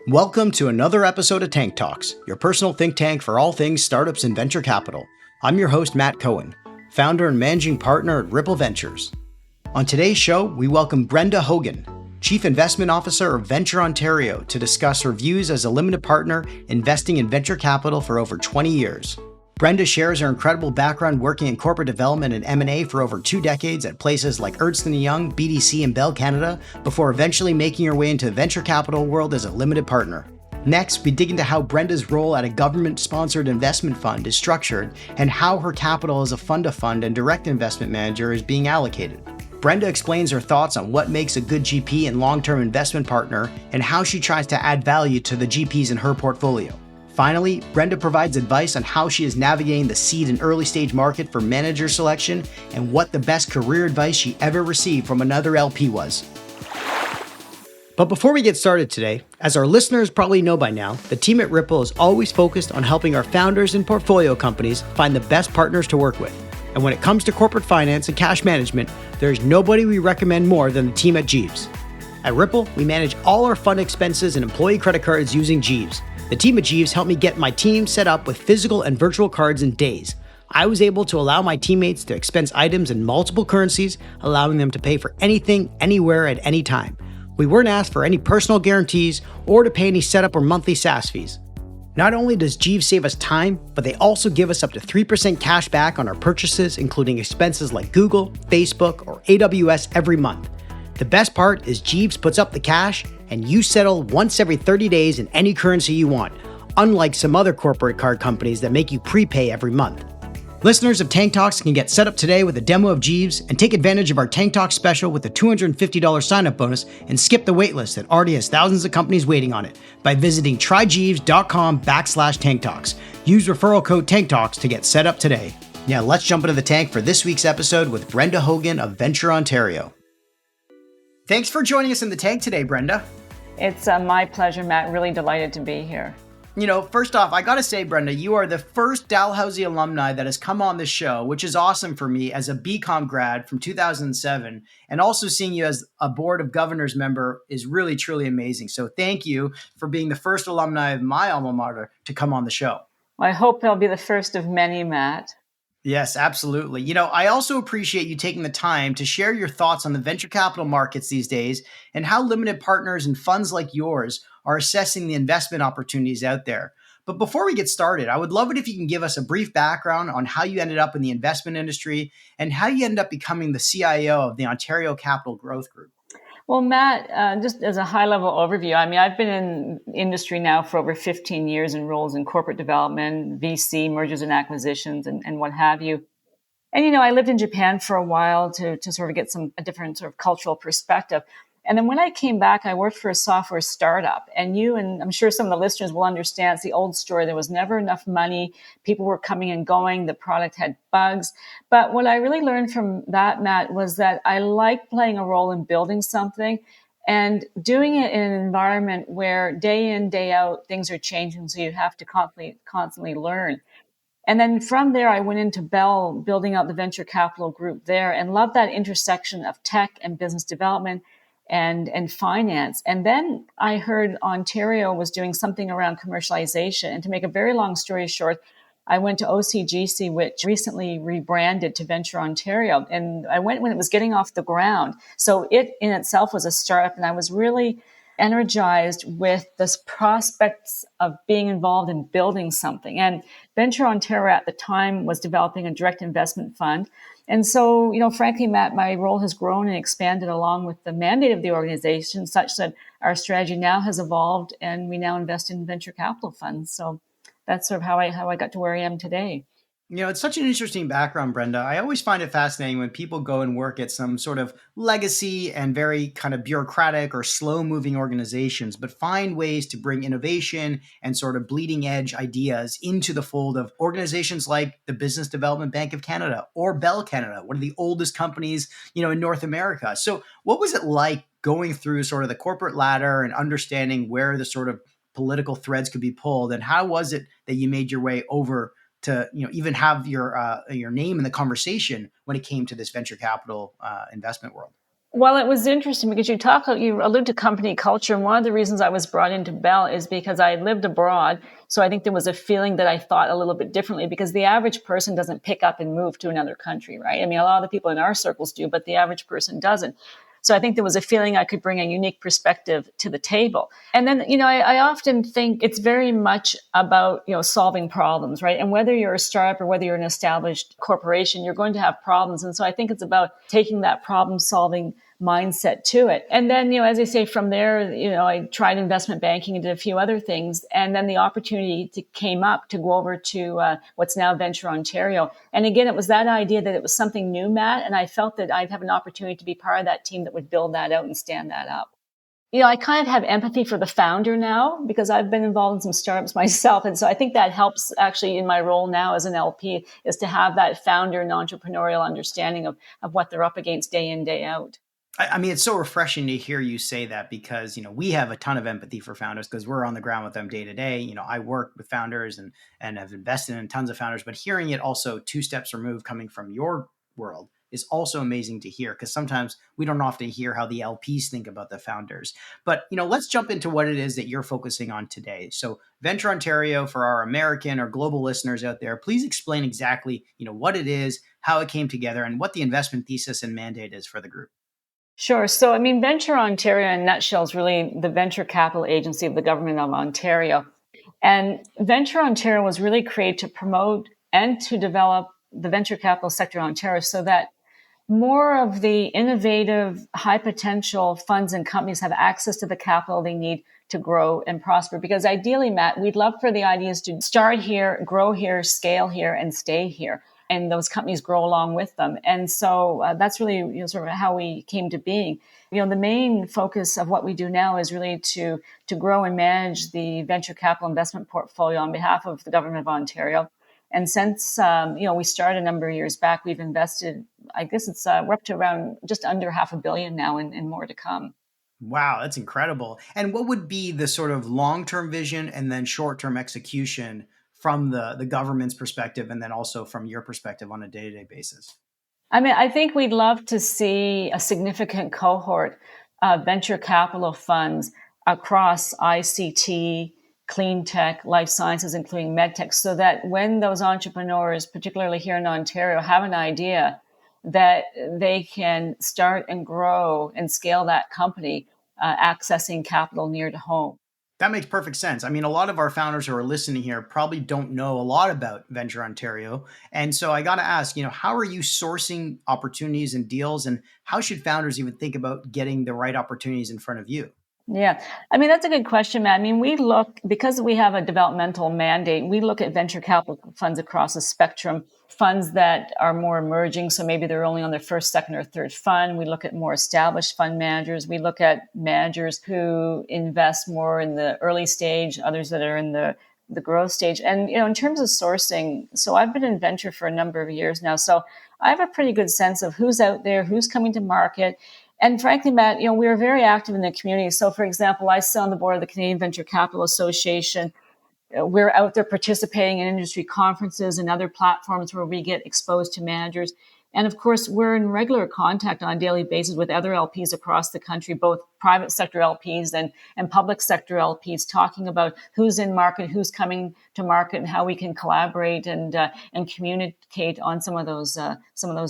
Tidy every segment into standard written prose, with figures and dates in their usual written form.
Welcome to another episode of Tank Talks, your personal think tank for all things startups and venture capital. I'm your host, Matt Cohen, founder and managing partner at Ripple Ventures. On today's show, we welcome Brenda Hogan, Chief Investment Officer of Venture Ontario, to discuss her views as a limited partner investing in venture capital for over 20 years. Brenda shares her incredible background working in corporate development and M&A for over 2 decades at places like Ernst & Young, BDC, and Bell Canada, before eventually making her way into the venture capital world as a limited partner. Next, we dig into how Brenda's role at a government-sponsored investment fund is structured and how her capital as a fund-to-fund and direct investment manager is being allocated. Brenda explains her thoughts on what makes a good GP and long-term investment partner and how she tries to add value to the GPs in her portfolio. Finally, Brenda provides advice on how she is navigating the seed and early stage market for manager selection and what the best career advice she ever received from another LP was. But before we get started today, as our listeners probably know by now, the team at Ripple is always focused on helping our founders and portfolio companies find the best partners to work with. And when it comes to corporate finance and cash management, there's nobody we recommend more than the team at Jeeves. At Ripple, we manage all our fund expenses and employee credit cards using Jeeves. The team at Jeeves helped me get my team set up with physical and virtual cards in days. I was able to allow my teammates to expense items in multiple currencies, allowing them to pay for anything, anywhere, at any time. We weren't asked for any personal guarantees or to pay any setup or monthly SaaS fees. Not only does Jeeves save us time, but they also give us up to 3% cash back on our purchases, including expenses like Google, Facebook, or AWS every month. The best part is Jeeves puts up the cash and you settle once every 30 days in any currency you want, unlike some other corporate card companies that make you prepay every month. Listeners of Tank Talks can get set up today with a demo of Jeeves and take advantage of our Tank Talks special with a $250 sign-up bonus and skip the waitlist that already has thousands of companies waiting on it by visiting tryjeeves.com/Tank Talks. Use referral code Tank Talks to get set up today. Now let's jump into the tank for this week's episode with Brenda Hogan of Venture Ontario. Thanks for joining us in the tank today, Brenda. It's my pleasure, Matt. Really delighted to be here. You know, first off, I got to say, Brenda, you are the first Dalhousie alumni that has come on the show, which is awesome for me as a BCom grad from 2007. And also seeing you as a Board of Governors member is really, truly amazing. So thank you for being the first alumni of my alma mater to come on the show. Well, I hope I'll be the first of many, Matt. Yes, absolutely. You know, I also appreciate you taking the time to share your thoughts on the venture capital markets these days and how limited partners and funds like yours are assessing the investment opportunities out there. But before we get started, I would love it if you can give us a brief background on how you ended up in the investment industry and how you ended up becoming the CIO of the Ontario Capital Growth Group. Well, Matt, just as a high-level overview, I mean, I've been in industry now for over 15 years in roles in corporate development, VC, mergers and acquisitions, and what have you. And, you know, I lived in Japan for a while to sort of get a different sort of cultural perspective. And then when I came back, I worked for a software startup. And I'm sure some of the listeners will understand, it's the old story. There was never enough money. People were coming and going. The product had bugs. But what I really learned from that, Matt, was that I like playing a role in building something and doing it in an environment where day in, day out, things are changing. So you have to constantly learn. And then from there, I went into Bell, building out the venture capital group there, and loved that intersection of tech and business development and finance. And then I heard Ontario was doing something around commercialization. And to make a very long story short, I went to OCGC, which recently rebranded to Venture Ontario. And I went when it was getting off the ground. So it in itself was a startup. And I was really energized with this prospects of being involved in building something. And Venture Ontario at the time was developing a direct investment fund. And so, you know, frankly, Matt, my role has grown and expanded along with the mandate of the organization, such that our strategy now has evolved and we now invest in venture capital funds. So that's sort of how I got to where I am today. You know, it's such an interesting background, Brenda. I always find it fascinating when people go and work at some sort of legacy and very kind of bureaucratic or slow-moving organizations, but find ways to bring innovation and sort of bleeding edge ideas into the fold of organizations like the Business Development Bank of Canada or Bell Canada, one of the oldest companies, you know, in North America. So what was it like going through sort of the corporate ladder and understanding where the sort of political threads could be pulled? And how was it that you made your way over to, you know, even have your name in the conversation when it came to this venture capital investment world? Well, it was interesting because you allude to company culture. And one of the reasons I was brought into Bell is because I lived abroad. So I think there was a feeling that I thought a little bit differently because the average person doesn't pick up and move to another country, right? I mean, a lot of the people in our circles do, but the average person doesn't. So I think there was a feeling I could bring a unique perspective to the table. And then, I often think it's very much about, solving problems, right? And whether you're a startup or whether you're an established corporation, you're going to have problems. And so I think it's about taking that problem solving mindset to it. And then, as I say, from there, I tried investment banking and did a few other things. And then the opportunity came up to go over to what's now Venture Ontario. And again, it was that idea that it was something new, Matt. And I felt that I'd have an opportunity to be part of that team that would build that out and stand that up. I kind of have empathy for the founder now because I've been involved in some startups myself. And so I think that helps actually in my role now as an LP is to have that founder and entrepreneurial understanding of what they're up against day in, day out. I mean, it's so refreshing to hear you say that because, we have a ton of empathy for founders because we're on the ground with them day to day. I work with founders and have invested in tons of founders, but hearing it also two steps removed coming from your world is also amazing to hear because sometimes we don't often hear how the LPs think about the founders. But, let's jump into what it is that you're focusing on today. So Venture Ontario, for our American or global listeners out there, please explain exactly, what it is, how it came together, and what the investment thesis and mandate is for the group. Sure. So, I mean, Venture Ontario in a nutshell is really the venture capital agency of the government of Ontario. And Venture Ontario was really created to promote and to develop the venture capital sector in Ontario so that more of the innovative, high potential funds and companies have access to the capital they need to grow and prosper. Because ideally, Matt, we'd love for the ideas to start here, grow here, scale here, and stay here. And those companies grow along with them. And so that's really sort of how we came to being. The main focus of what we do now is really to grow and manage the venture capital investment portfolio on behalf of the government of Ontario. And since we started a number of years back, we've invested. I guess we're up to around just under $500 million now, and more to come. Wow, that's incredible. And what would be the sort of long-term vision and then short-term execution from the government's perspective and then also from your perspective on a day-to-day basis? I mean, I think we'd love to see a significant cohort of venture capital funds across ICT, clean tech, life sciences, including medtech, so that when those entrepreneurs, particularly here in Ontario, have an idea that they can start and grow and scale that company, accessing capital near to home. That makes perfect sense. I mean, a lot of our founders who are listening here probably don't know a lot about Venture Ontario. And so I got to ask, how are you sourcing opportunities and deals? And how should founders even think about getting the right opportunities in front of you? Yeah. I mean, that's a good question, Matt. I mean, because we have a developmental mandate, we look at venture capital funds across a spectrum, funds that are more emerging. So maybe they're only on their first, second, or third fund. We look at more established fund managers. We look at managers who invest more in the early stage, others that are in the growth stage. And, in terms of sourcing, so I've been in venture for a number of years now. So I have a pretty good sense of who's out there, who's coming to market. And frankly, Matt, we are very active in the community. So, for example, I sit on the board of the Canadian Venture Capital Association. We're out there participating in industry conferences and other platforms where we get exposed to managers. And of course, we're in regular contact on a daily basis with other LPs across the country, both private sector LPs and public sector LPs, talking about who's in market, who's coming to market, and how we can collaborate and communicate on some of those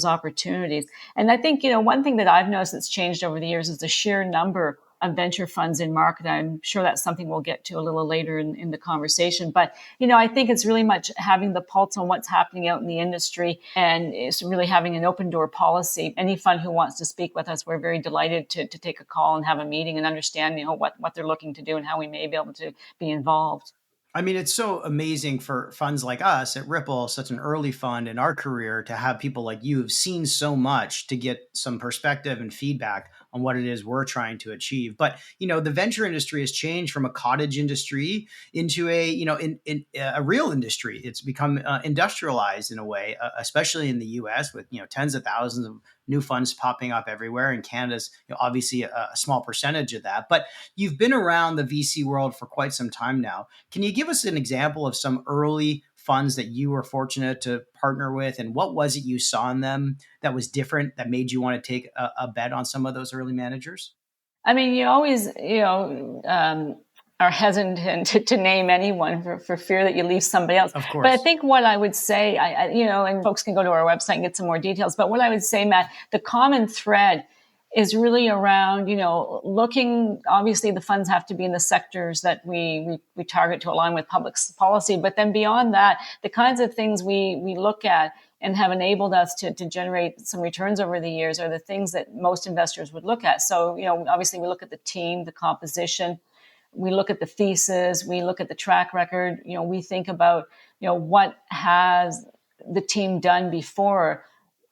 opportunities. And I think one thing that I've noticed that's changed over the years is the sheer number of venture funds in market. I'm sure that's something we'll get to a little later in the conversation. But, I think it's really much having the pulse on what's happening out in the industry and it's really having an open door policy. Any fund who wants to speak with us, we're very delighted to take a call and have a meeting and understand, what they're looking to do and how we may be able to be involved. I mean, it's so amazing for funds like us at Ripple, such an early fund in our career, to have people like you who've seen so much to get some perspective and feedback on what it is we're trying to achieve. But, the venture industry has changed from a cottage industry into in a real industry. It's become industrialized in a way, especially in the US with, tens of thousands of new funds popping up everywhere. And Canada's obviously a small percentage of that. But you've been around the VC world for quite some time now. Can you give us an example of some early funds that you were fortunate to partner with, and what was it you saw in them that was different that made you want to take a bet on some of those early managers? I mean, you always, are hesitant to name anyone for fear that you leave somebody else. Of But I course. think what I would say, and folks can go to our website and get some more details. But what I would say, Matt, the common thread is really around, looking, obviously the funds have to be in the sectors that we target to align with public policy. But then beyond that, the kinds of things we look at and have enabled us to generate some returns over the years are the things that most investors would look at. So, obviously we look at the team, the composition, we look at the thesis, we look at the track record, we think about, what has the team done before,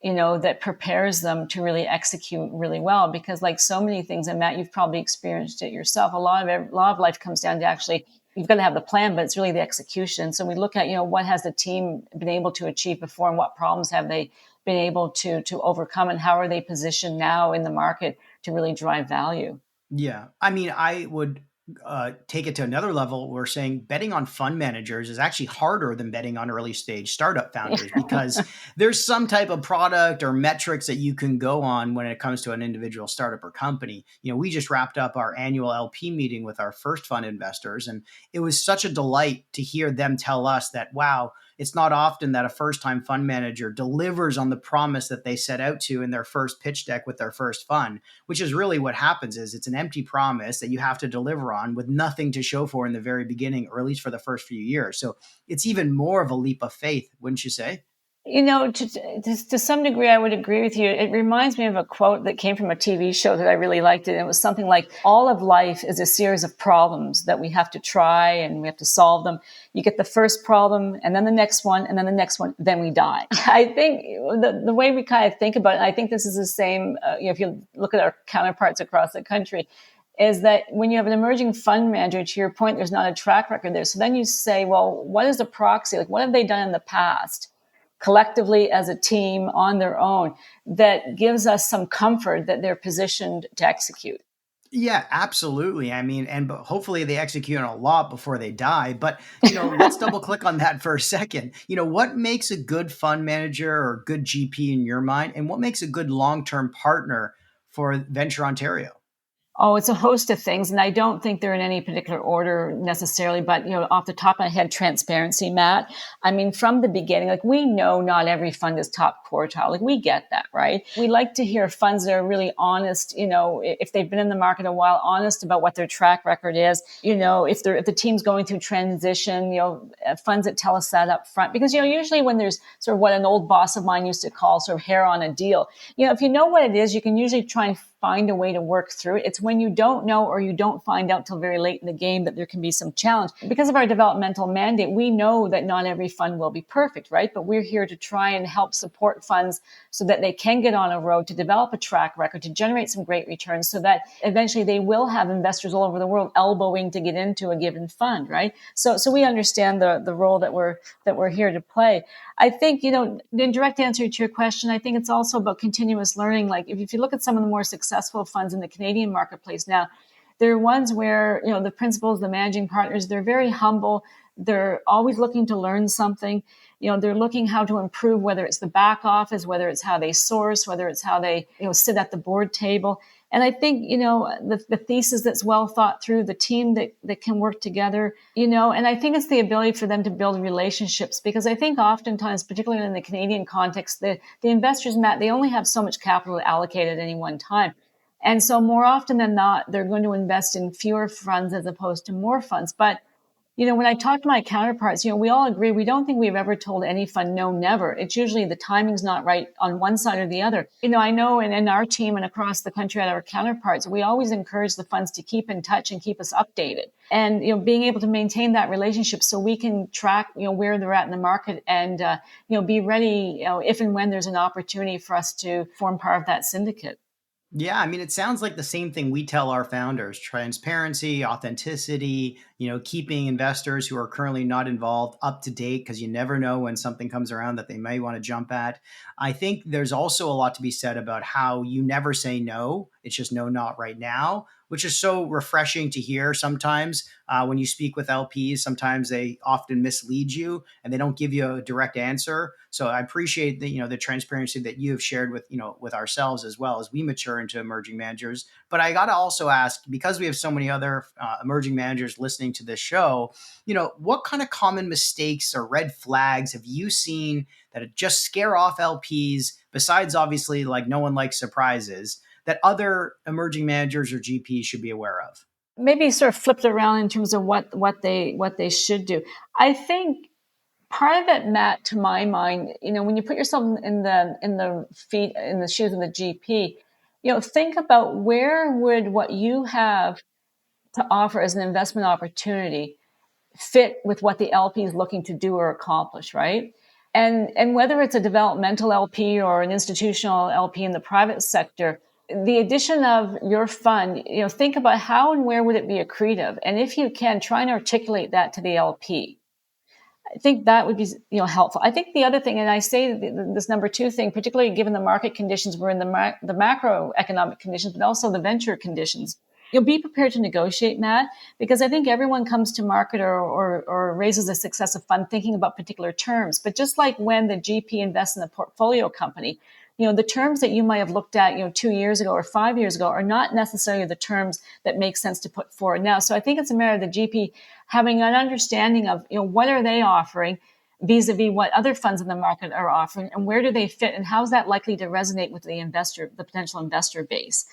that prepares them to really execute really well. Because like so many things, and Matt, you've probably experienced it yourself, a lot of life comes down to actually, you've got to have the plan, but it's really the execution. So we look at, what has the team been able to achieve before and what problems have they been able to overcome, and how are they positioned now in the market to really drive value? Yeah. I mean, I would take it to another level. We're saying betting on fund managers is actually harder than betting on early stage startup founders because there's some type of product or metrics that you can go on when it comes to an individual startup or company. We just wrapped up our annual LP meeting with our first fund investors, and it was such a delight to hear them tell us that, wow, it's not often that a first-time fund manager delivers on the promise that they set out to in their first pitch deck with their first fund, which is really what happens. Is it's an empty promise that you have to deliver on with nothing to show for in the very beginning, or at least for the first few years. So it's even more of a leap of faith, wouldn't you say? To some degree, I would agree with you. It reminds me of a quote that came from a TV show that I really liked. It was something like, all of life is a series of problems that we have to try and we have to solve them. You get the first problem and then the next one and then the next one, then we die. I think the way we kind of think about it, and I think this is the same, if you look at our counterparts across the country, is that when you have an emerging fund manager, to your point, there's not a track record there. So then you say, well, what is the proxy? Like, what have they done in the past, collectively as a team on their own, that gives us some comfort that they're positioned to execute? Yeah, absolutely. I mean, and but hopefully they execute on a lot before they die. But let's double click on that for a second. What makes a good fund manager or good GP in your mind, and what makes a good long-term partner for Venture Ontario? Oh, it's a host of things. And I don't think they're in any particular order necessarily, but, off the top of my head, transparency, Matt. I mean, from the beginning, like, we know not every fund is top quartile. Like, we get that, right? We like to hear funds that are really honest, if they've been in the market a while, honest about what their track record is, if the team's going through transition, funds that tell us that up front. Because, usually when there's sort of what an old boss of mine used to call sort of hair on a deal, if you know what it is, you can usually try and find a way to work through it. It's when you don't know, or you don't find out till very late in the game, that there can be some challenge. Because of our developmental mandate, we know that not every fund will be perfect, right? But we're here to try and help support funds so that they can get on a road to develop a track record, to generate some great returns, so that eventually they will have investors all over the world elbowing to get into a given fund, right? So we understand the role that we're here to play. I think, in direct answer to your question, I think it's also about continuous learning. Like, if you look at some of the more successful funds in the Canadian marketplace now, there are ones where, the principals, the managing partners, they're very humble. They're always looking to learn something. They're looking how to improve, whether it's the back office, whether it's how they source, whether it's how they, sit at the board table. And I think, the thesis that's well thought through, the team that can work together, and I think it's the ability for them to build relationships, because I think oftentimes, particularly in the Canadian context, the investors, Matt, they only have so much capital to allocate at any one time. And so more often than not, they're going to invest in fewer funds as opposed to more funds. But when I talk to my counterparts, we all agree, we don't think we've ever told any fund no, never. It's usually the timing's not right on one side or the other. I know in our team and across the country at our counterparts, we always encourage the funds to keep in touch and keep us updated. And, being able to maintain that relationship so we can track, where they're at in the market and, be ready, if and when there's an opportunity for us to form part of that syndicate. Yeah, I mean, it sounds like the same thing we tell our founders: transparency, authenticity, keeping investors who are currently not involved up to date, because you never know when something comes around that they may want to jump at. I think there's also a lot to be said about how you never say no. It's just no, not right now, which is so refreshing to hear sometimes. When you speak with LPs, sometimes they often mislead you and they don't give you a direct answer. So I appreciate the transparency that you have shared with ourselves as well as we mature into emerging managers. But I got to also ask, because we have so many other emerging managers listening to this show, what kind of common mistakes or red flags have you seen that just scare off LPs, besides obviously like no one likes surprises, that other emerging managers or GPs should be aware of? Maybe sort of flipped around in terms of what they should do. I think part of it, Matt, to my mind, when you put yourself in the shoes of the GP, think about where would what you have to offer as an investment opportunity fit with what the LP is looking to do or accomplish, right? And whether it's a developmental LP or an institutional LP in the private sector, the addition of your fund, think about how and where would it be accretive, and if you can, try and articulate that to the LP. I think that would be, helpful. I think the other thing, and I say this number two thing, particularly given the market conditions we're in, the macroeconomic conditions, but also the venture conditions, be prepared to negotiate, Matt, because I think everyone comes to market or raises a successive fund thinking about particular terms. But just like when the GP invests in a portfolio company, the terms that you might have looked at, 2 years ago or 5 years ago are not necessarily the terms that make sense to put forward now. So I think it's a matter of the GP having an understanding of, what are they offering vis-a-vis what other funds in the market are offering, and where do they fit, and how is that likely to resonate with the potential investor base.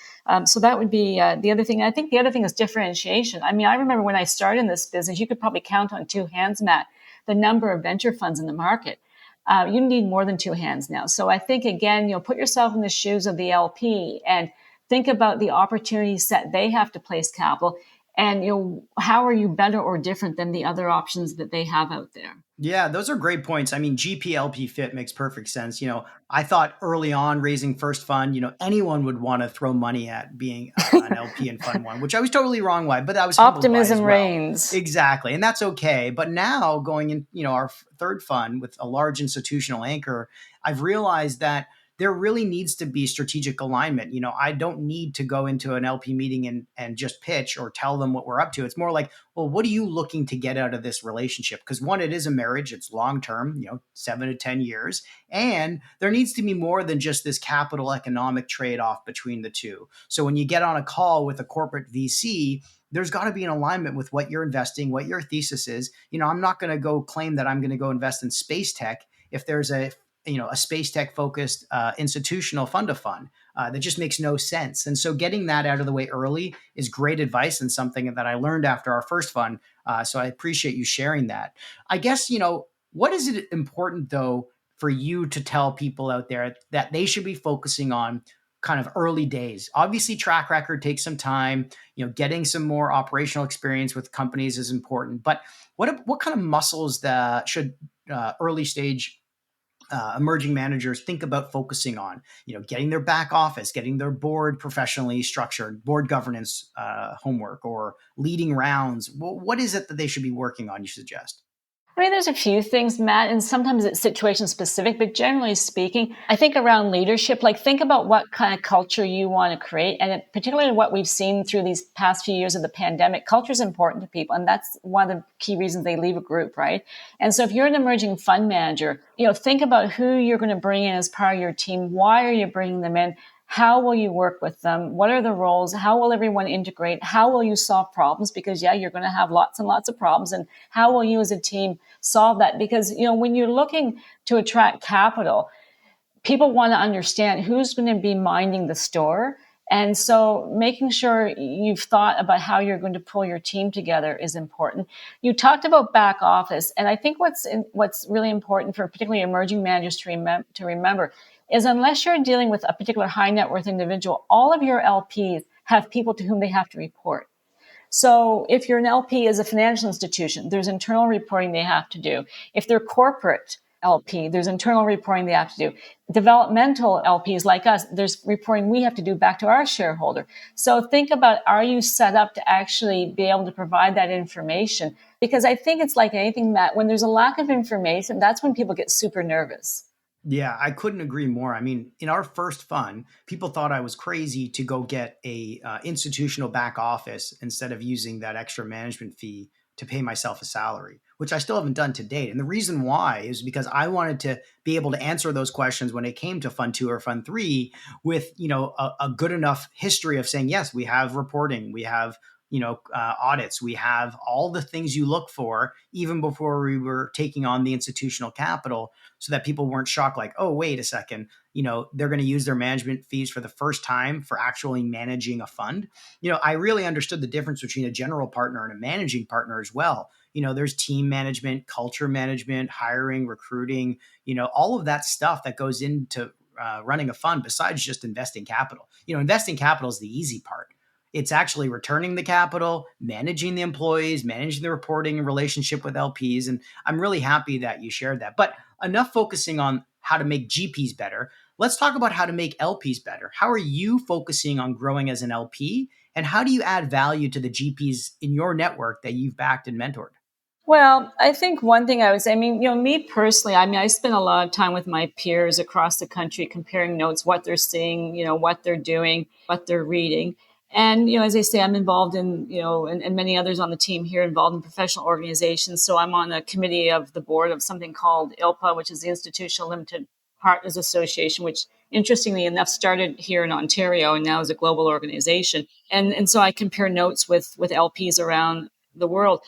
So that would be the other thing. And I think the other thing is differentiation. I mean, I remember when I started in this business, you could probably count on two hands, Matt, the number of venture funds in the market. You need more than two hands now. So I think, again, put yourself in the shoes of the LP and think about the opportunity set they have to place capital, and how are you better or different than the other options that they have out there. Yeah, those are great points. I mean, GP-LP fit makes perfect sense. I thought early on raising first fund, anyone would want to throw money at being an LP in fund one, which I was totally wrong by, but I was humbled by as Optimism well. reigns. Exactly. And that's okay. But now going in, our third fund with a large institutional anchor, I've realized that there really needs to be strategic alignment. I don't need to go into an LP meeting and just pitch or tell them what we're up to. It's more like, well, what are you looking to get out of this relationship? Because one, it is a marriage, it's long-term, 7 to 10 years. And there needs to be more than just this capital economic trade-off between the two. So when you get on a call with a corporate VC, there's got to be an alignment with what you're investing, what your thesis is. I'm not going to go claim that I'm going to go invest in space tech if there's a space tech focused institutional fund of fund. That just makes no sense. And so getting that out of the way early is great advice, and something that I learned after our first fund. So I appreciate you sharing that. I guess, what is it important though for you to tell people out there that they should be focusing on kind of early days? Obviously, track record takes some time. Getting some more operational experience with companies is important. But what kind of muscles should early stage emerging managers think about focusing on? Getting their back office, getting their board professionally structured, board governance homework, or leading rounds. What is it that they should be working on, you suggest? I mean, there's a few things, Matt, and sometimes it's situation specific, but generally speaking, I think around leadership, like think about what kind of culture you want to create. And particularly what we've seen through these past few years of the pandemic, culture is important to people. And that's one of the key reasons they leave a group, right? And so if you're an emerging fund manager, think about who you're going to bring in as part of your team. Why are you bringing them in? How will you work with them? What are the roles? How will everyone integrate? How will you solve problems? Because you're going to have lots and lots of problems. And how will you as a team solve that? Because, when you're looking to attract capital, people want to understand who's going to be minding the store. And so making sure you've thought about how you're going to pull your team together is important. You talked about back office. And I think what's really important for particularly emerging managers to remember is, unless you're dealing with a particular high net worth individual, all of your LPs have people to whom they have to report. So if you're an LP as a financial institution, there's internal reporting they have to do. If they're corporate, LP. There's internal reporting they have to do. Developmental LPs like us, there's reporting we have to do back to our shareholder. So think about, are you set up to actually be able to provide that information? Because I think it's like anything, Matt, when there's a lack of information, that's when people get super nervous. Yeah, I couldn't agree more. I mean, in our first fund, people thought I was crazy to go get a institutional back office instead of using that extra management fee to pay myself a salary, which I still haven't done to date. And the reason why is because I wanted to be able to answer those questions when it came to fund two or fund three with, a good enough history of saying, yes, we have reporting, we have audits. We have all the things you look for even before we were taking on the institutional capital, so that people weren't shocked like, oh, wait a second, they're going to use their management fees for the first time for actually managing a fund. I really understood the difference between a general partner and a managing partner as well. There's team management, culture management, hiring, recruiting, all of that stuff that goes into running a fund besides just investing capital. Investing capital is the easy part. It's actually returning the capital, managing the employees, managing the reporting and relationship with LPs. And I'm really happy that you shared that. But enough focusing on how to make GPs better. Let's talk about how to make LPs better. How are you focusing on growing as an LP? And how do you add value to the GPs in your network that you've backed and mentored? Well, I think one thing I would say, me personally, I spend a lot of time with my peers across the country comparing notes, what they're seeing, what they're doing, what they're reading. And, as I say, I'm involved in, and many others on the team here involved in professional organizations. So I'm on a committee of the board of something called ILPA, which is the Institutional Limited Partners Association, which interestingly enough started here in Ontario and now is a global organization. And so I compare notes with LPs around the world.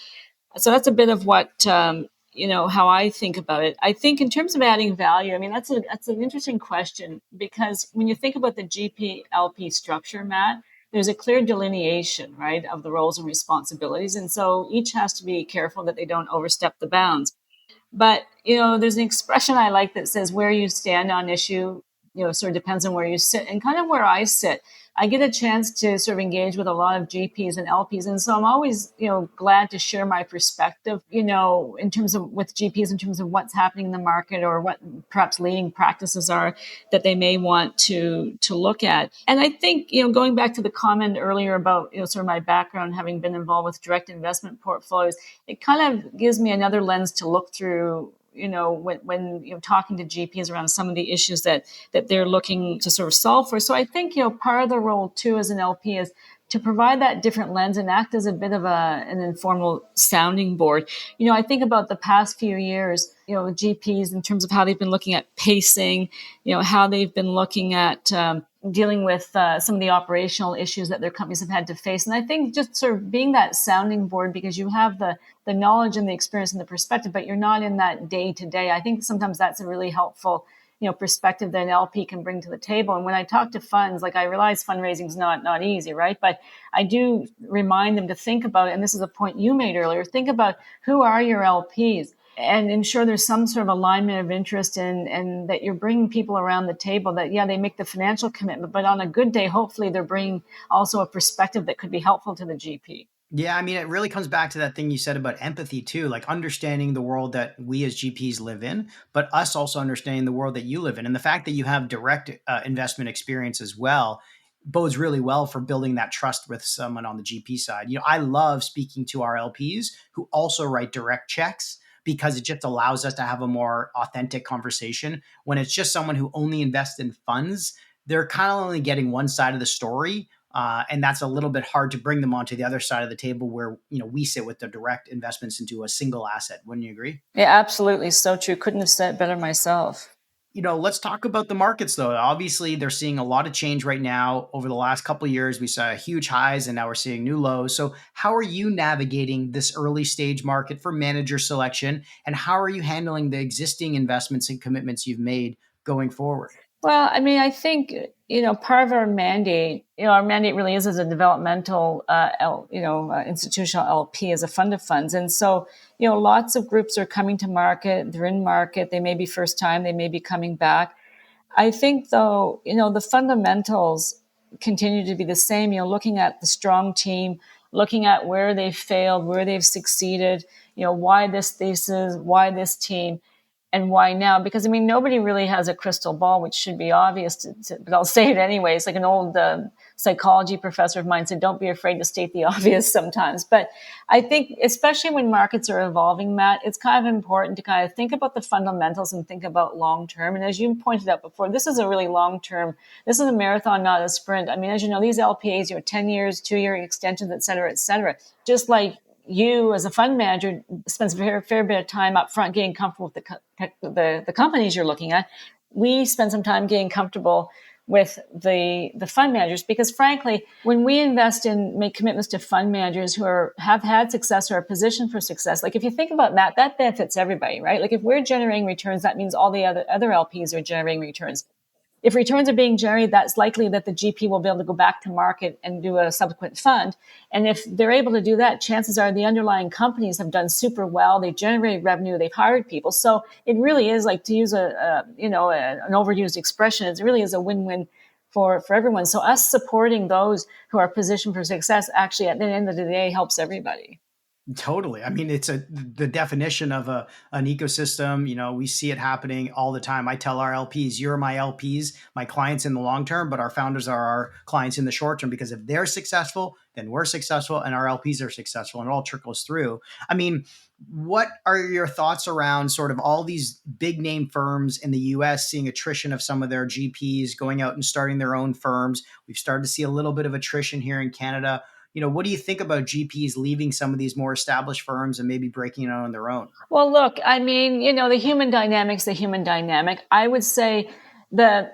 So that's a bit of what how I think about it. I think in terms of adding value, that's an interesting question, because when you think about the GP LP structure, Matt, there's a clear delineation, right, of the roles and responsibilities, and so each has to be careful that they don't overstep the bounds. But, there's an expression I like that says where you stand on issue, sort of depends on where you sit. And kind of where I sit, I get a chance to sort of engage with a lot of GPs and LPs. And so I'm always, glad to share my perspective, in terms of with GPs, in terms of what's happening in the market or what perhaps leading practices are that they may want to look at. And I think, going back to the comment earlier about, sort of my background, having been involved with direct investment portfolios, it kind of gives me another lens to look through, when talking to GPs around some of the issues that they're looking to sort of solve for. So I think, part of the role too as an LP is to provide that different lens and act as a bit of an informal sounding board. I think about the past few years, GPs in terms of how they've been looking at pacing, how they've been looking at dealing with some of the operational issues that their companies have had to face. And I think just sort of being that sounding board, because you have the knowledge and the experience and the perspective, but you're not in that day to day. I think sometimes that's a really helpful perspective that an LP can bring to the table. And when I talk to funds, like, I realize fundraising is not easy, right? But I do remind them to think about it. And this is a point you made earlier. Think about, who are your LPs, and ensure there's some sort of alignment of interest and that you're bringing people around the table that, yeah, they make the financial commitment, but on a good day, hopefully they're bringing also a perspective that could be helpful to the GP. Yeah, I mean, it really comes back to that thing you said about empathy too, like understanding the world that we as GPs live in, but us also understanding the world that you live in. And the fact that you have direct investment experience as well bodes really well for building that trust with someone on the GP side. I love speaking to our LPs who also write direct checks, because it just allows us to have a more authentic conversation. When it's just someone who only invests in funds, they're kind of only getting one side of the story. And that's a little bit hard to bring them onto the other side of the table where, we sit with the direct investments into a single asset. Wouldn't you agree? Yeah, absolutely. So true. Couldn't have said it better myself. Let's talk about the markets though. Obviously, they're seeing a lot of change right now. Over the last couple of years, we saw huge highs and now we're seeing new lows. So how are you navigating this early stage market for manager selection? And how are you handling the existing investments and commitments you've made going forward? Well, I think, part of our mandate really is as a developmental, institutional LP, as a fund of funds. And so, lots of groups are coming to market, they're in market, they may be first time, they may be coming back. I think though, the fundamentals continue to be the same, looking at the strong team, looking at where they've failed, where they've succeeded, why this thesis, why this team. and why now? Because, I mean, nobody really has a crystal ball, which should be obvious, but I'll say it anyway. It's like an old psychology professor of mine said, don't be afraid to state the obvious sometimes. But I think, especially when markets are evolving, Matt, it's kind of important to kind of think about the fundamentals and think about long term. And as you pointed out before, this is a really long term, this is a marathon, not a sprint. I mean, as you know, these LPAs, 10 years, 2-year extensions, et cetera, et cetera. Just like you as a fund manager spends a fair bit of time up front getting comfortable with the companies you're looking at. We spend some time getting comfortable with the fund managers, because frankly, when we invest in make commitments to fund managers who have had success or are positioned for success, like if you think about that benefits everybody, right? Like if we're generating returns, that means all the other LPs are generating returns. If returns are being generated, that's likely that the GP will be able to go back to market and do a subsequent fund. And if they're able to do that, chances are the underlying companies have done super well. They've generated revenue. They've hired people. So it really is, like, to use an overused expression, it really is a win-win for everyone. So us supporting those who are positioned for success actually at the end of the day helps everybody. Totally. I mean, it's the definition of an ecosystem. We see it happening all the time. I tell our LPs, you're my LPs, my clients in the long term, but our founders are our clients in the short term, because if they're successful, then we're successful and our LPs are successful, and it all trickles through. I mean, what are your thoughts around sort of all these big name firms in the US seeing attrition of some of their GPs going out and starting their own firms? We've started to see a little bit of attrition here in Canada. What do you think about GPs leaving some of these more established firms and maybe breaking it out on their own? Well, look, I mean, the human dynamic's the human dynamic. I would say the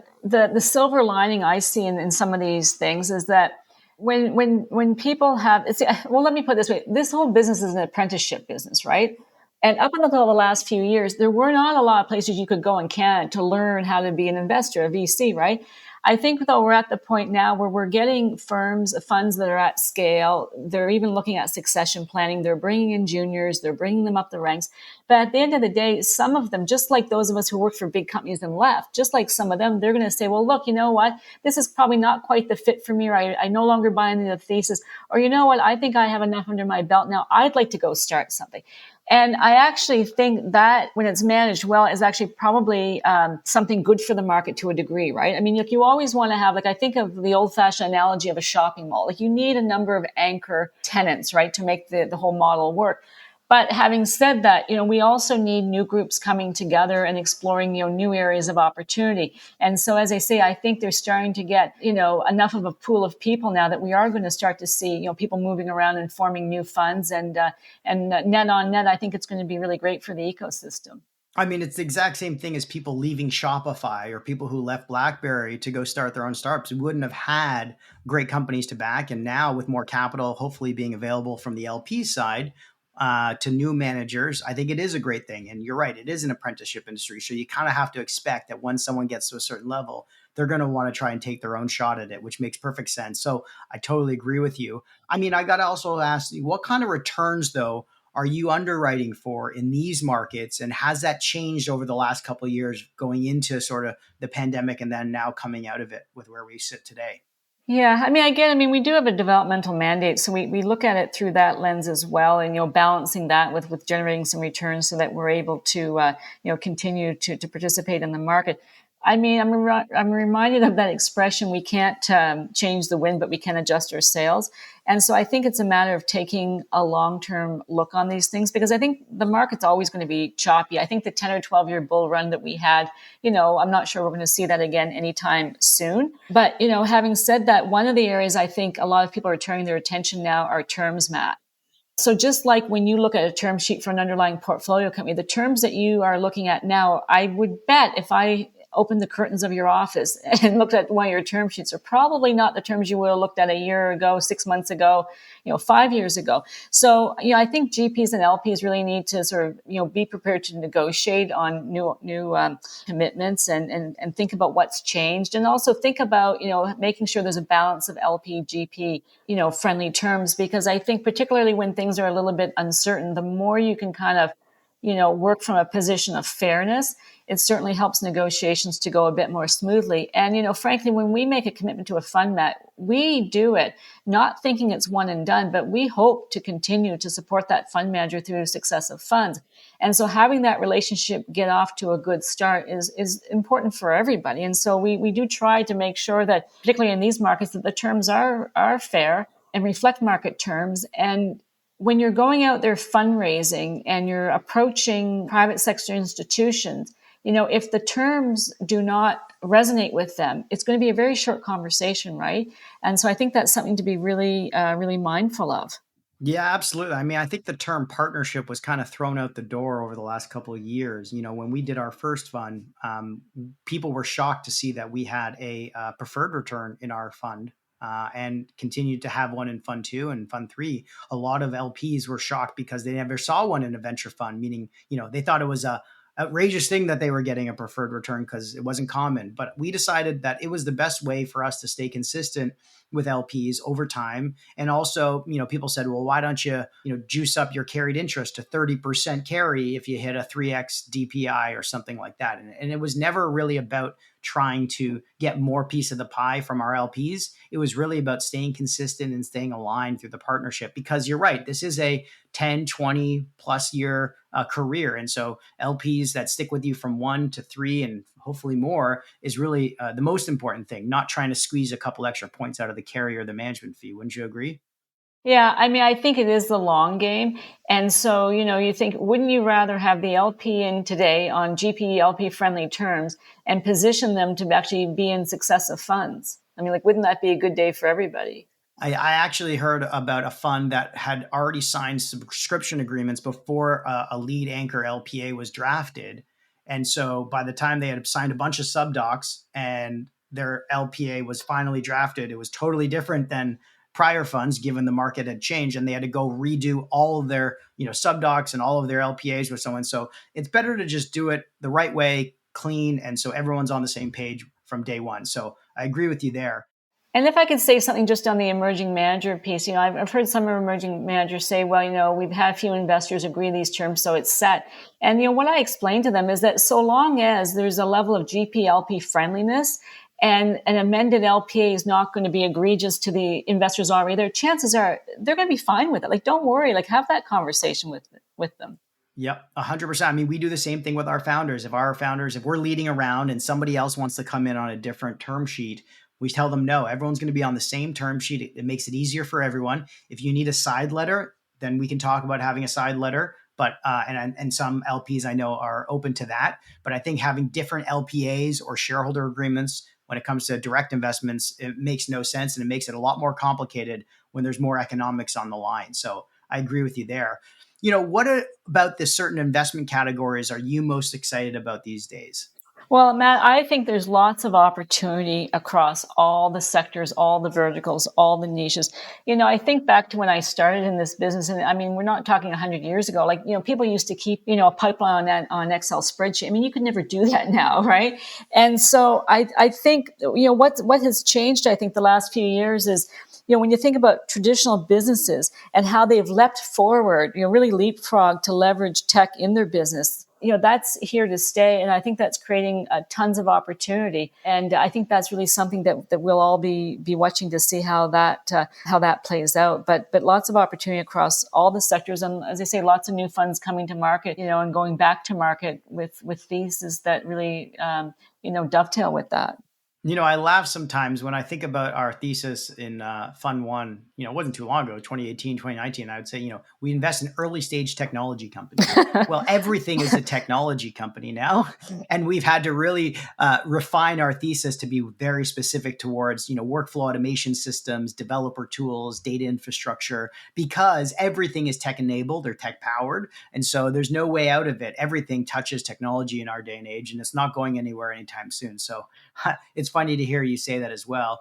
silver lining I see in some of these things is that when people have, well, let me put it this way: this whole business is an apprenticeship business, right? And up until the last few years, there were not a lot of places you could go in Canada to learn how to be an investor, a VC, right? I think, though, we're at the point now where we're getting funds that are at scale. They're even looking at succession planning. They're bringing in juniors. They're bringing them up the ranks. But at the end of the day, some of them, just like those of us who worked for big companies and left, just like some of them, they're going to say, well, look, you know what? This is probably not quite the fit for me, or I no longer buy into the thesis. Or, you know what? I think I have enough under my belt now. I'd like to go start something. And I actually think that when it's managed well is actually probably something good for the market to a degree, right? I mean, like, you always want to have, like, I think of the old-fashioned analogy of a shopping mall. Like, you need a number of anchor tenants, right, to make the whole model work. But having said that, we also need new groups coming together and exploring, new areas of opportunity. And so, as I say, I think they're starting to get, enough of a pool of people now that we are going to start to see, people moving around and forming new funds. And net on net, I think it's going to be really great for the ecosystem. I mean, it's the exact same thing as people leaving Shopify or people who left BlackBerry to go start their own startups. We wouldn't have had great companies to back. And now, with more capital hopefully being available from the LP side, to new managers, I think it is a great thing. And you're right, it is an apprenticeship industry. So you kind of have to expect that when someone gets to a certain level, they're going to want to try and take their own shot at it, which makes perfect sense. So I totally agree with you. I mean, I got to also ask you, what kind of returns, though, are you underwriting for in these markets? And has that changed over the last couple of years going into sort of the pandemic and then now coming out of it with where we sit today? Yeah, I mean, we do have a developmental mandate, so we look at it through that lens as well, and balancing that with generating some returns so that we're able to continue to participate in the market. I mean, I'm reminded of that expression: we can't change the wind, but we can adjust our sails. And so I think it's a matter of taking a long-term look on these things, because I think the market's always going to be choppy. I think the 10 or 12-year bull run that we had, I'm not sure we're going to see that again anytime soon. But, having said that, one of the areas I think a lot of people are turning their attention now are terms, Matt. So just like when you look at a term sheet for an underlying portfolio company, the terms that you are looking at now, I would bet if I opened the curtains of your office and looked at one of your term sheets are probably not the terms you would have looked at a year ago, 6 months ago, 5 years ago. So, I think GPs and LPs really need to sort of, be prepared to negotiate on new commitments and think about what's changed, and also think about, making sure there's a balance of LP, GP, friendly terms, because I think particularly when things are a little bit uncertain, the more you can kind of work from a position of fairness, it certainly helps negotiations to go a bit more smoothly. And, frankly, when we make a commitment to a fund, Matt, we do it not thinking it's one and done, but we hope to continue to support that fund manager through successive funds. And so having that relationship get off to a good start is important for everybody. And so we do try to make sure that, particularly in these markets, that the terms are fair and reflect market terms. And when you're going out there fundraising and you're approaching private sector institutions, if the terms do not resonate with them, it's going to be a very short conversation, right? And so I think that's something to be really, really mindful of. Yeah, absolutely. I mean, I think the term partnership was kind of thrown out the door over the last couple of years. When we did our first fund, people were shocked to see that we had a preferred return in our fund, and continued to have one in fund two and fund three. A lot of LPs were shocked because they never saw one in a venture fund, meaning, they thought it was a outrageous thing that they were getting a preferred return because it wasn't common. But we decided that it was the best way for us to stay consistent with LPs over time. And also, people said, well, why don't you, juice up your carried interest to 30% carry if you hit a 3x DPI or something like that. And it was never really about trying to get more piece of the pie from our LPs. It was really about staying consistent and staying aligned through the partnership, because you're right, this is a 10, 20 plus year career. And so LPs that stick with you from 1 to 3 and hopefully more is really the most important thing, not trying to squeeze a couple extra points out of the carry or the management fee. Wouldn't you agree? Yeah, I mean, I think it is the long game. And so, you think, wouldn't you rather have the LP in today on GP LP friendly terms and position them to actually be in successive funds? I mean, wouldn't that be a good day for everybody? I actually heard about a fund that had already signed subscription agreements before a lead anchor LPA was drafted. And so by the time they had signed a bunch of subdocs and their LPA was finally drafted, it was totally different than prior funds, given the market had changed, and they had to go redo all of their, subdocs and all of their LPAs with someone. So it's better to just do it the right way, clean. And so everyone's on the same page from day one. So I agree with you there. And if I could say something just on the emerging manager piece, I've heard some emerging managers say, well, we've had a few investors agree these terms, so it's set. And, what I explain to them is that so long as there's a level of GP-LP friendliness and an amended LPA is not going to be egregious to the investors already there, chances are they're going to be fine with it. Don't worry, have that conversation with them. Yep, 100%. I mean, we do the same thing with our founders. If we're leading around and somebody else wants to come in on a different term sheet, we tell them, no, everyone's going to be on the same term sheet. It makes it easier for everyone. If you need a side letter, then we can talk about having a side letter. But and some LPs I know are open to that. But I think having different LPAs or shareholder agreements when it comes to direct investments, it makes no sense, and it makes it a lot more complicated when there's more economics on the line. So I agree with you there. What about the certain investment categories are you most excited about these days? Well, Matt, I think there's lots of opportunity across all the sectors, all the verticals, all the niches. I think back to when I started in this business, and I mean, we're not talking 100 years ago. People used to keep, a pipeline on Excel spreadsheet. I mean, you could never do that now, right? And so I think, what has changed, I think, the last few years is, when you think about traditional businesses and how they've leapt forward, really leapfrog to leverage tech in their business, that's here to stay. And I think that's creating tons of opportunity. And I think that's really something that we'll all be watching to see how that plays out. But lots of opportunity across all the sectors. And as I say, lots of new funds coming to market, and going back to market with theses that really, dovetail with that. I laugh sometimes when I think about our thesis in Fund One. It wasn't too long ago, 2018, 2019. I would say, we invest in early stage technology companies. Well, everything is a technology company now. And we've had to really refine our thesis to be very specific towards, workflow automation systems, developer tools, data infrastructure, because everything is tech enabled or tech powered. And so there's no way out of it. Everything touches technology in our day and age, and it's not going anywhere anytime soon. So it's funny to hear you say that as well.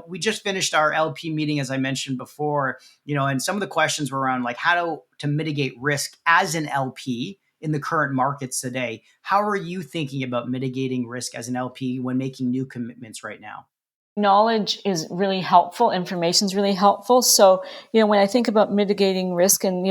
We just finished our LP meeting, as I mentioned before, and some of the questions were around how to mitigate risk as an LP in the current markets today. How are you thinking about mitigating risk as an LP when making new commitments right now? knowledge is really helpful. Information is really helpful. So, when I think about mitigating risk, and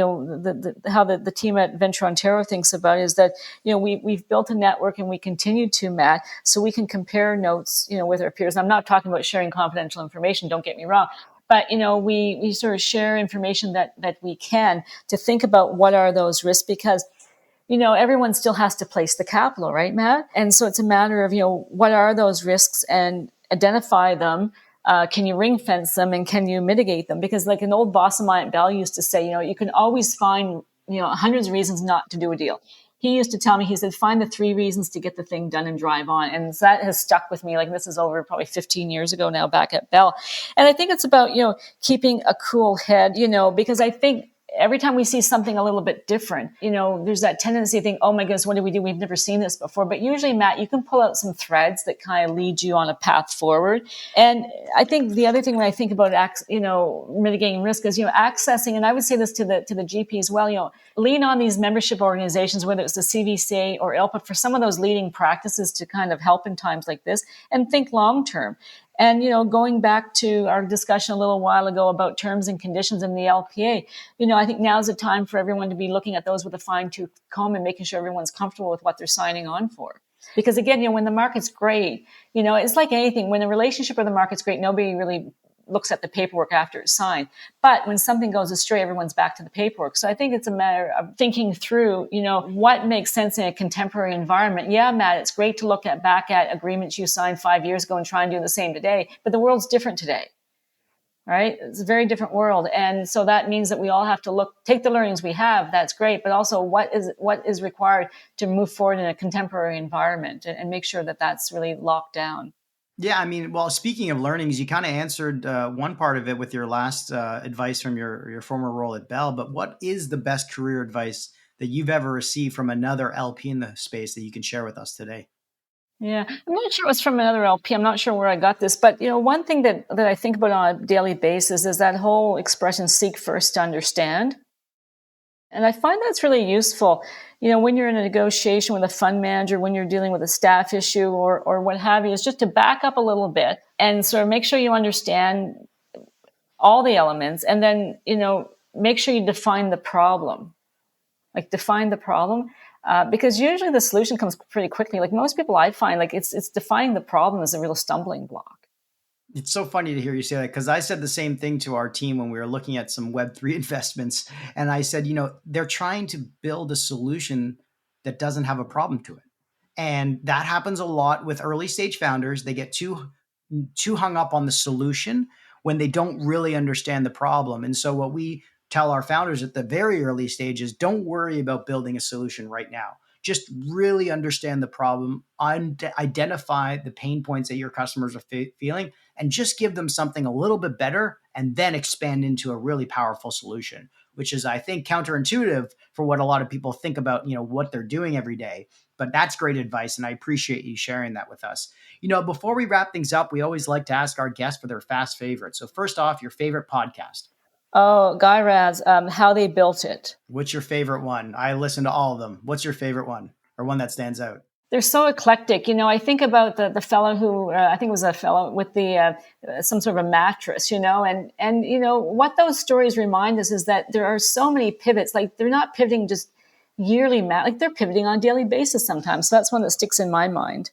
how the team at Venture Ontario thinks about it, is that we've built a network, and we continue to, Matt, so we can compare notes with our peers. I'm not talking about sharing confidential information. Don't get me wrong. But we sort of share information that we can, to think about what are those risks, because everyone still has to place the capital, right, Matt? And so it's a matter of, what are those risks, and identify them. Can you ring fence them, and can you mitigate them? Because like an old boss of mine at Bell used to say, you can always find, hundreds of reasons not to do a deal. He used to tell me, he said, find the 3 reasons to get the thing done and drive on. And that has stuck with me. Like, this is over probably 15 years ago now, back at Bell. And I think it's about, keeping a cool head, because I think every time we see something a little bit different, there's that tendency to think, oh my goodness, what do we do? We've never seen this before. But usually, Matt, you can pull out some threads that kind of lead you on a path forward. And I think the other thing when I think about, mitigating risk is, accessing, and I would say this to the GP as well, lean on these membership organizations, whether it's the CVCA or ILPA, for some of those leading practices to kind of help in times like this, and think long term. And, going back to our discussion a little while ago about terms and conditions in the LPA, I think now's the time for everyone to be looking at those with a fine-tooth comb, and making sure everyone's comfortable with what they're signing on for. Because again, when the market's great, it's like anything. When a relationship or the market's great, nobody really looks at the paperwork after it's signed. But when something goes astray, everyone's back to the paperwork. So I think it's a matter of thinking through, what makes sense in a contemporary environment. Yeah, Matt, it's great to look back at agreements you signed 5 years ago and try and do the same today. But the world's different today, right? It's a very different world. And so that means that we all have to take the learnings we have. That's great. But also what is required to move forward in a contemporary environment, and make sure that that's really locked down. Yeah, I mean, well, speaking of learnings, you kind of answered one part of it with your last advice from your former role at Bell. But what is the best career advice that you've ever received from another LP in the space that you can share with us today? Yeah, I'm not sure it was from another LP. I'm not sure where I got this, but one thing that I think about on a daily basis is that whole expression, seek first to understand. And I find that's really useful, when you're in a negotiation with a fund manager, when you're dealing with a staff issue or what have you, is just to back up a little bit and sort of make sure you understand all the elements, and then, make sure you define the problem. Like, define the problem. Because usually the solution comes pretty quickly. Like, most people, I find, like, it's defining the problem is a real stumbling block. It's so funny to hear you say that, because I said the same thing to our team when we were looking at some Web3 investments. And I said, they're trying to build a solution that doesn't have a problem to it. And that happens a lot with early stage founders. They get too hung up on the solution when they don't really understand the problem. And so what we tell our founders at the very early stages, don't worry about building a solution right now. Just really understand the problem, identify the pain points that your customers are feeling, and just give them something a little bit better, and then expand into a really powerful solution, which is, I think, counterintuitive for what a lot of people think about, what they're doing every day. But that's great advice, and I appreciate you sharing that with us. Before we wrap things up, we always like to ask our guests for their fast favorites. So first off, your favorite podcast. Oh, Guy Raz, How They Built It. What's your favorite one? I listen to all of them. What's your favorite one, or one that stands out? They're so eclectic. I think about the fellow who, I think it was a fellow with the some sort of a mattress, and what those stories remind us is that there are so many pivots. Like, they're not pivoting just yearly, like they're pivoting on a daily basis sometimes. So that's one that sticks in my mind.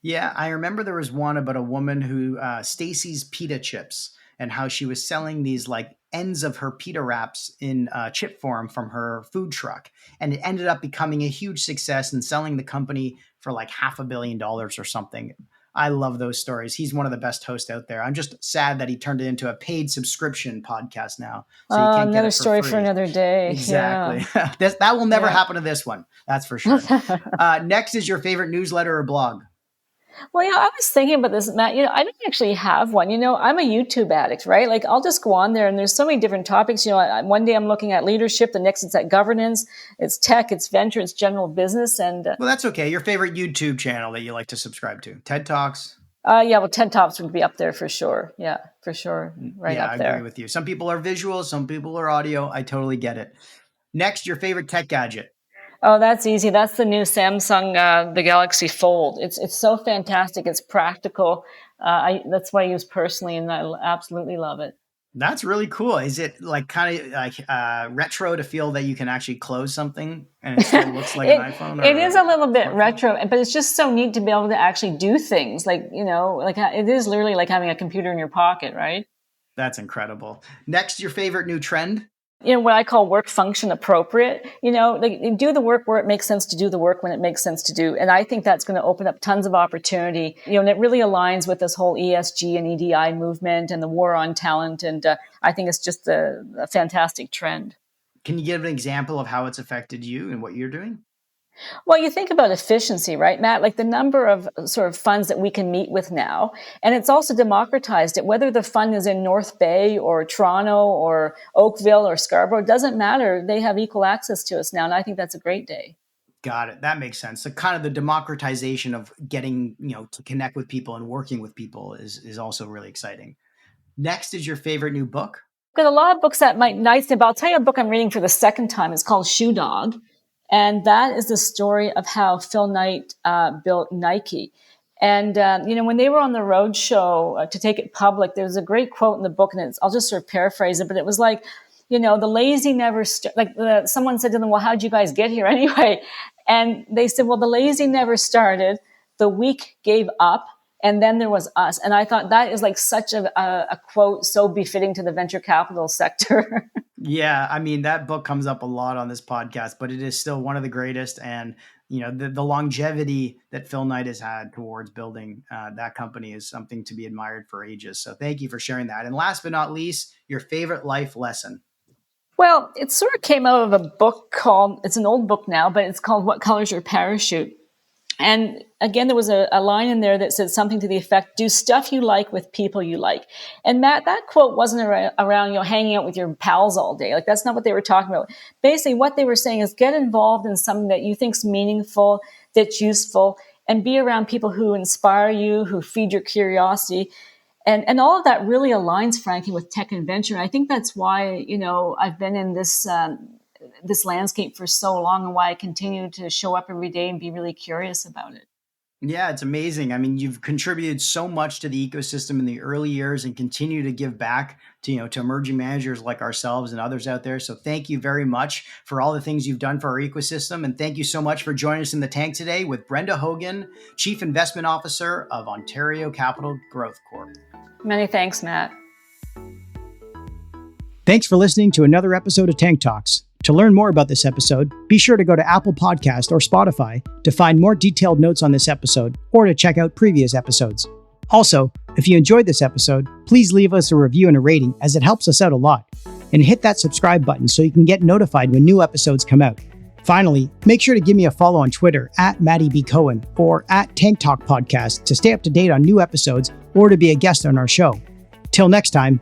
Yeah, I remember there was one about a woman who, Stacy's Pita Chips, and how she was selling these like ends of her pita wraps in chip form from her food truck. And it ended up becoming a huge success and selling the company for like $500 million or something. I love those stories. He's one of the best hosts out there. I'm just sad that he turned it into a paid subscription podcast now. So you can't another get it for story free. for another day. Exactly. Yeah. That will never happen to this one. That's for sure. Next is your favorite newsletter or blog. Well, I was thinking about this, Matt. I don't actually have one. I'm a YouTube addict, right? Like, I'll just go on there, and there's so many different topics. One day I'm looking at leadership, the next it's at governance, it's tech, it's venture, it's general business, and well, that's okay. Your favorite YouTube channel that you like to subscribe to? TED Talks. Well, TED Talks would be up there for sure. Yeah, for sure, right up there. I agree with you. Some people are visual, some people are audio. I totally get it. Next, your favorite tech gadget. Oh, that's easy. That's the new Samsung, the Galaxy Fold. It's so fantastic. It's practical. That's what I use personally, and I absolutely love it. That's really cool. Is it like kind of like retro to feel that you can actually close something and it still looks like an iPhone? It is a little bit smartphone? retro, but it's just so neat to be able to actually do things like, like it is literally like having a computer in your pocket, right? That's incredible. Next, your favorite new trend? What I call work function appropriate, like do the work where it makes sense to do the work when it makes sense to do. And I think that's going to open up tons of opportunity, and it really aligns with this whole ESG and EDI movement and the war on talent. And I think it's just a fantastic trend. Can you give an example of how it's affected you and what you're doing? Well, you think about efficiency, right, Matt? Like the number of sort of funds that we can meet with now. And it's also democratized it. Whether the fund is in North Bay or Toronto or Oakville or Scarborough, it doesn't matter. They have equal access to us now. And I think that's a great day. Got it. That makes sense. So kind of the democratization of getting, to connect with people and working with people is also really exciting. Next is your favorite new book? I've got a lot of books that might nice, but I'll tell you a book I'm reading for the second time. It's called Shoe Dog. And that is the story of how Phil Knight built Nike. And, when they were on the road show to take it public, there was a great quote in the book, and I'll just sort of paraphrase it, but it was like, the lazy never, someone said to them, well, how'd you guys get here anyway? And they said, well, the lazy never started, the weak gave up, and then there was us. And I thought that is like such a quote so befitting to the venture capital sector. Yeah, I mean, that book comes up a lot on this podcast, but it is still one of the greatest. And, the longevity that Phil Knight has had towards building that company is something to be admired for ages. So thank you for sharing that. And last but not least, your favorite life lesson. Well, it sort of came out of a book it's an old book now, but it's called What Color's Your Parachute? And again, there was a line in there that said something to the effect, do stuff you like with people you like. And Matt, that quote wasn't around, hanging out with your pals all day. Like that's not what they were talking about. Basically, what they were saying is get involved in something that you think's meaningful, that's useful, and be around people who inspire you, who feed your curiosity. And all of that really aligns, frankly, with tech and venture. And I think that's why, I've been in this landscape for so long and why I continue to show up every day and be really curious about it. Yeah, it's amazing. I mean, you've contributed so much to the ecosystem in the early years and continue to give back to, to emerging managers like ourselves and others out there. So thank you very much for all the things you've done for our ecosystem. And thank you so much for joining us in the tank today with Brenda Hogan, Chief Investment Officer of Ontario Capital Growth Corp. Many thanks, Matt. Thanks for listening to another episode of Tank Talks. To learn more about this episode, be sure to go to Apple Podcast or Spotify to find more detailed notes on this episode or to check out previous episodes. Also, if you enjoyed this episode, please leave us a review and a rating as it helps us out a lot. And hit that subscribe button so you can get notified when new episodes come out. Finally, make sure to give me a follow on Twitter @MattyBCohen or @Tank Talk Podcast to stay up to date on new episodes or to be a guest on our show. Till next time,